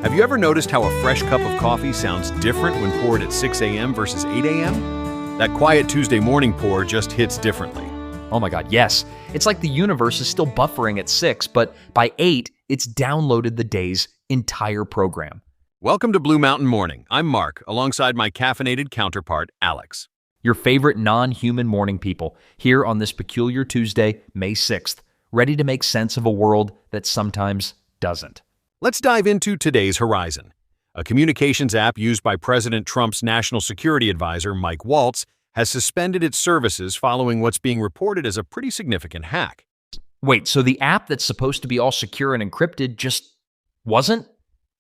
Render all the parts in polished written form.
Have you ever noticed how a fresh cup of coffee sounds different when poured at 6 a.m. versus 8 a.m.? That quiet Tuesday morning pour just hits differently. Oh my God, yes. It's like the universe is still buffering at 6, but by 8, it's downloaded the day's entire program. Welcome to Blue Mountain Morning. I'm Mark, alongside my caffeinated counterpart, Alex. Your favorite non-human morning people, here on this peculiar Tuesday, May 6th, ready to make sense of a world that sometimes doesn't. Let's dive into today's horizon. A communications app used by President Trump's national security advisor, Mike Waltz, has suspended its services following what's being reported as a pretty significant hack. Wait, so the app that's supposed to be all secure and encrypted just wasn't?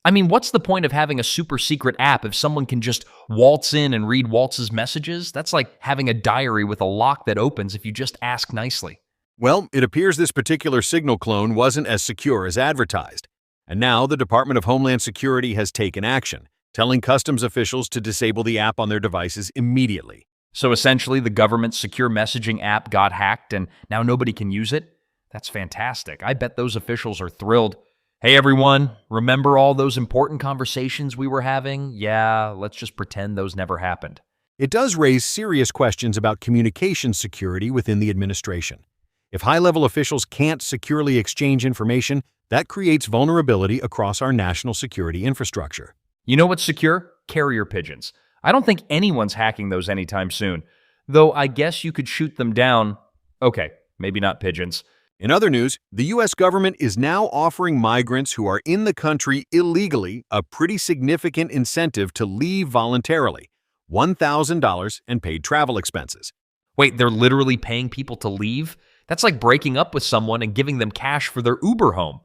I mean, what's the point of having a super secret app if someone can just waltz in and read Waltz's messages? That's like having a diary with a lock that opens if you just ask nicely. Well, it appears this particular Signal clone wasn't as secure as advertised. And now the Department of Homeland Security has taken action, telling customs officials to disable the app on their devices immediately. So essentially, the government's secure messaging app got hacked and now nobody can use it? That's fantastic. I bet those officials are thrilled. Hey everyone, remember all those important conversations we were having? Yeah, let's just pretend those never happened. It does raise serious questions about communication security within the administration. If high-level officials can't securely exchange information, that creates vulnerability across our national security infrastructure. You know what's secure? Carrier pigeons. I don't think anyone's hacking those anytime soon, though I guess you could shoot them down. Okay, maybe not pigeons. In other news, the U.S. government is now offering migrants who are in the country illegally a pretty significant incentive to leave voluntarily, $1,000 and paid travel expenses. Wait, they're literally paying people to leave? That's like breaking up with someone and giving them cash for their Uber home.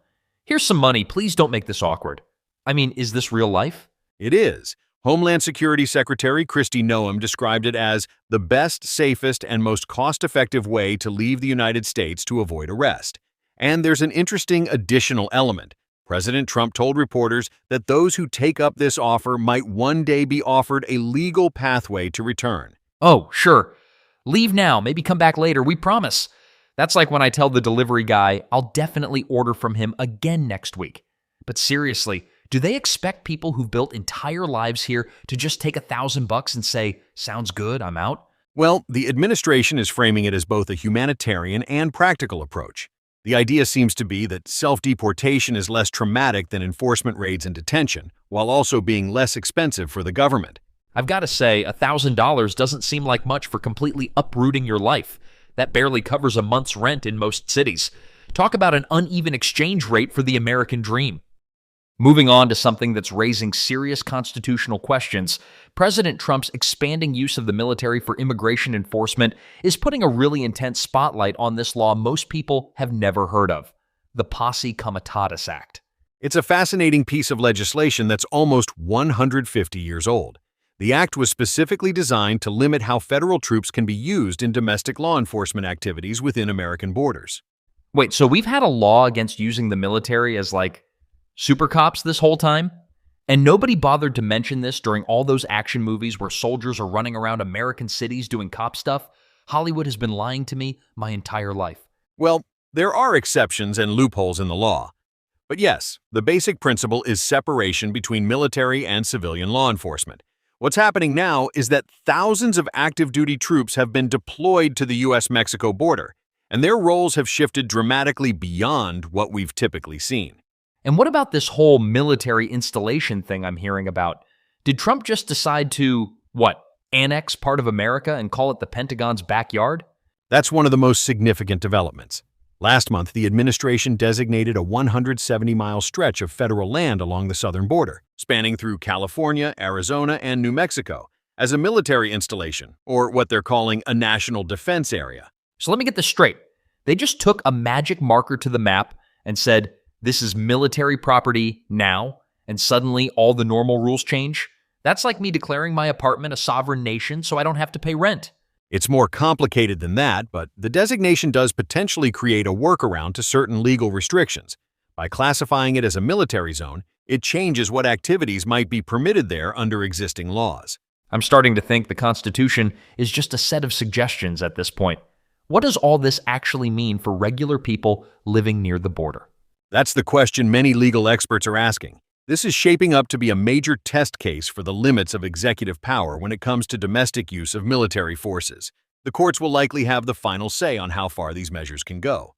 Here's some money, please don't make this awkward. I mean, is this real life? It is. Homeland Security Secretary Kristi Noem described it as the best, safest, and most cost-effective way to leave the United States to avoid arrest. And there's an interesting additional element. President Trump told reporters that those who take up this offer might one day be offered a legal pathway to return. Oh, sure. Leave now, maybe come back later, we promise. That's like when I tell the delivery guy I'll definitely order from him again next week. But seriously, do they expect people who've built entire lives here to just take $1,000 and say, sounds good, I'm out? Well, the administration is framing it as both a humanitarian and practical approach. The idea seems to be that self-deportation is less traumatic than enforcement raids and detention, while also being less expensive for the government. I've got to say, $1,000 doesn't seem like much for completely uprooting your life. That barely covers a month's rent in most cities. Talk about an uneven exchange rate for the American dream. Moving on to something that's raising serious constitutional questions, President Trump's expanding use of the military for immigration enforcement is putting a really intense spotlight on this law most people have never heard of, the Posse Comitatus Act. It's a fascinating piece of legislation that's almost 150 years old. The act was specifically designed to limit how federal troops can be used in domestic law enforcement activities within American borders. Wait, so we've had a law against using the military as like super cops this whole time? And nobody bothered to mention this during all those action movies where soldiers are running around American cities doing cop stuff? Hollywood has been lying to me my entire life. Well, there are exceptions and loopholes in the law. But yes, the basic principle is separation between military and civilian law enforcement. What's happening now is that thousands of active duty troops have been deployed to the U.S. Mexico border, and their roles have shifted dramatically beyond what we've typically seen. And what about this whole military installation thing I'm hearing about? Did Trump just decide to, annex part of America and call it the Pentagon's backyard? That's one of the most significant developments. Last month, the administration designated a 170-mile stretch of federal land along the southern border, spanning through California, Arizona, and New Mexico, as a military installation, or what they're calling a national defense area. So let me get this straight. They just took a magic marker to the map and said, this is military property now, and suddenly all the normal rules change? That's like me declaring my apartment a sovereign nation so I don't have to pay rent. It's more complicated than that, but the designation does potentially create a workaround to certain legal restrictions. By classifying it as a military zone, it changes what activities might be permitted there under existing laws. I'm starting to think the Constitution is just a set of suggestions at this point. What does all this actually mean for regular people living near the border? That's the question many legal experts are asking. This is shaping up to be a major test case for the limits of executive power when it comes to domestic use of military forces. The courts will likely have the final say on how far these measures can go.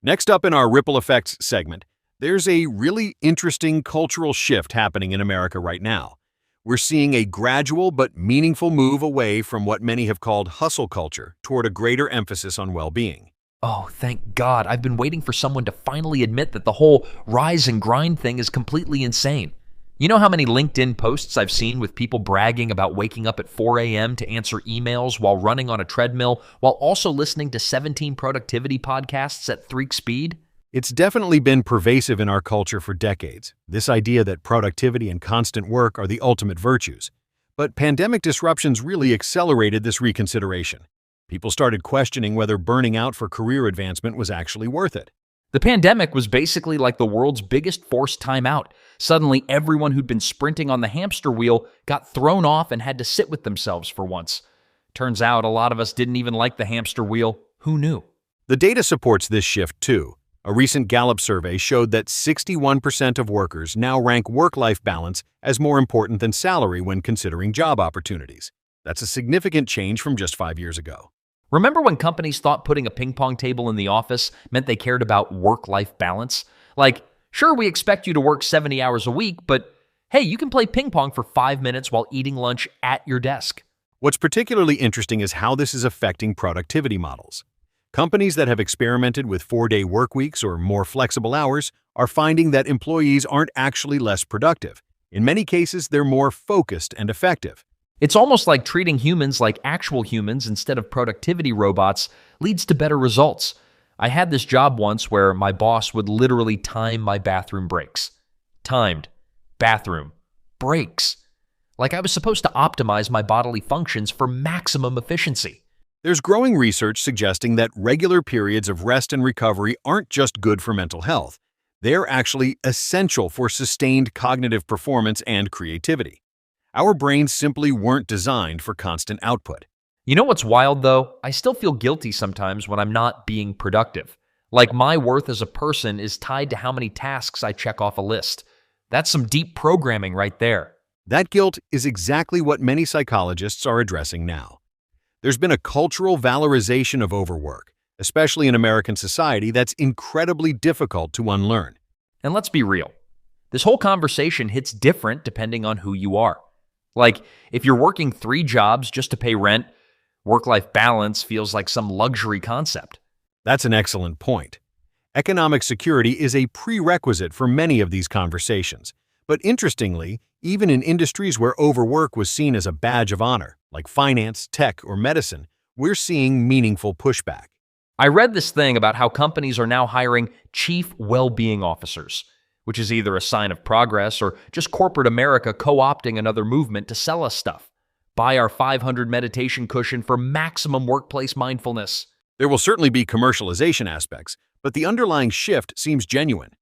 Next up in our ripple effects segment, there's a really interesting cultural shift happening in America right now. We're seeing a gradual but meaningful move away from what many have called hustle culture toward a greater emphasis on well-being. Oh, thank God. I've been waiting for someone to finally admit that the whole rise and grind thing is completely insane. You know how many LinkedIn posts I've seen with people bragging about waking up at 4 a.m. to answer emails while running on a treadmill, while also listening to 17 productivity podcasts at 3 speed? It's definitely been pervasive in our culture for decades, this idea that productivity and constant work are the ultimate virtues. But pandemic disruptions really accelerated this reconsideration. People started questioning whether burning out for career advancement was actually worth it. The pandemic was basically like the world's biggest forced timeout. Suddenly, everyone who'd been sprinting on the hamster wheel got thrown off and had to sit with themselves for once. Turns out a lot of us didn't even like the hamster wheel. Who knew? The data supports this shift too. A recent Gallup survey showed that 61% of workers now rank work-life balance as more important than salary when considering job opportunities. That's a significant change from just 5 years ago. Remember when companies thought putting a ping pong table in the office meant they cared about work-life balance? Like, sure, we expect you to work 70 hours a week, but hey, you can play ping pong for 5 minutes while eating lunch at your desk. What's particularly interesting is how this is affecting productivity models. Companies that have experimented with 4-day work weeks or more flexible hours are finding that employees aren't actually less productive. In many cases, they're more focused and effective. It's almost like treating humans like actual humans instead of productivity robots leads to better results. I had this job once where my boss would literally time my bathroom breaks. Timed. Bathroom. Breaks. Like I was supposed to optimize my bodily functions for maximum efficiency. There's growing research suggesting that regular periods of rest and recovery aren't just good for mental health. They're actually essential for sustained cognitive performance and creativity. Our brains simply weren't designed for constant output. You know what's wild, though? I still feel guilty sometimes when I'm not being productive. Like my worth as a person is tied to how many tasks I check off a list. That's some deep programming right there. That guilt is exactly what many psychologists are addressing now. There's been a cultural valorization of overwork, especially in American society, that's incredibly difficult to unlearn. And let's be real. This whole conversation hits different depending on who you are. Like, if you're working 3 jobs just to pay rent, work-life balance feels like some luxury concept. That's an excellent point. Economic security is a prerequisite for many of these conversations. But interestingly, even in industries where overwork was seen as a badge of honor, like finance, tech, or medicine, we're seeing meaningful pushback. I read this thing about how companies are now hiring chief well-being officers, which is either a sign of progress or just corporate America co-opting another movement to sell us stuff. Buy our 500 meditation cushion for maximum workplace mindfulness. There will certainly be commercialization aspects, but the underlying shift seems genuine.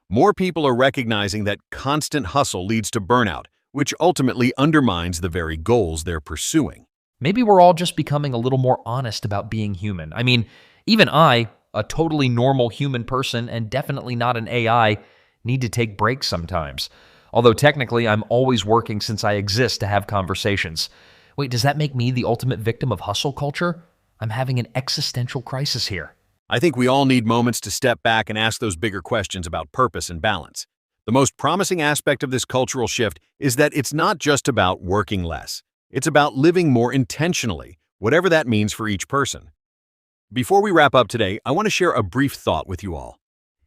More people are recognizing that constant hustle leads to burnout, which ultimately undermines the very goals they're pursuing. Maybe we're all just becoming a little more honest about being human. I mean, even I, a totally normal human person and definitely not an AI, need to take breaks sometimes. Although technically, I'm always working since I exist to have conversations. Wait, does that make me the ultimate victim of hustle culture? I'm having an existential crisis here. I think we all need moments to step back and ask those bigger questions about purpose and balance. The most promising aspect of this cultural shift is that it's not just about working less. It's about living more intentionally, whatever that means for each person. Before we wrap up today, I want to share a brief thought with you all.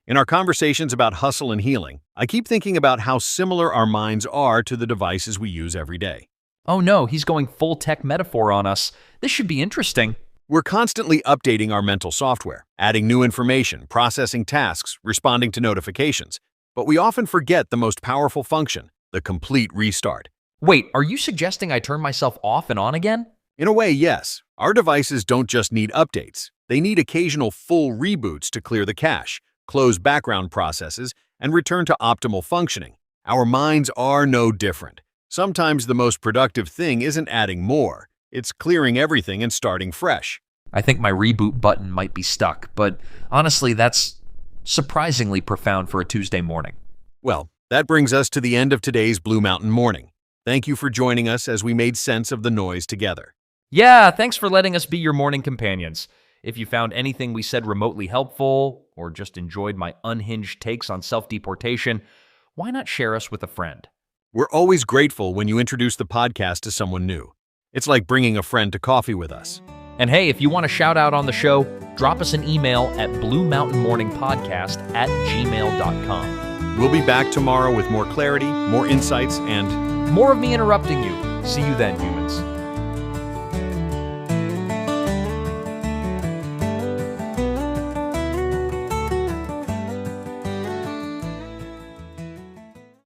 In our conversations about hustle and healing, I keep thinking about how similar our minds are to the devices we use every day. Oh no, he's going full tech metaphor on us. This should be interesting. We're constantly updating our mental software, adding new information, processing tasks, responding to notifications. But we often forget the most powerful function, the complete restart. Wait, are you suggesting I turn myself off and on again? In a way, yes. Our devices don't just need updates. They need occasional full reboots to clear the cache, close background processes, and return to optimal functioning. Our minds are no different. Sometimes the most productive thing isn't adding more. It's clearing everything and starting fresh. I think my reboot button might be stuck, but honestly, that's surprisingly profound for a Tuesday morning. Well, That brings us to the end of today's Blue Mountain Morning. Thank you for joining us as we made sense of the noise together. Yeah, thanks for letting us be your morning companions. If you found anything we said remotely helpful, or just enjoyed my unhinged takes on self-deportation, why not share us with a friend? We're always grateful when you introduce the podcast to someone new. It's like bringing a friend to coffee with us. And hey, if you want a shout out on the show, drop us an email at bluemountainmorningpodcast@gmail.com. We'll be back tomorrow with more clarity, more insights, and more of me interrupting you. See you then, humans.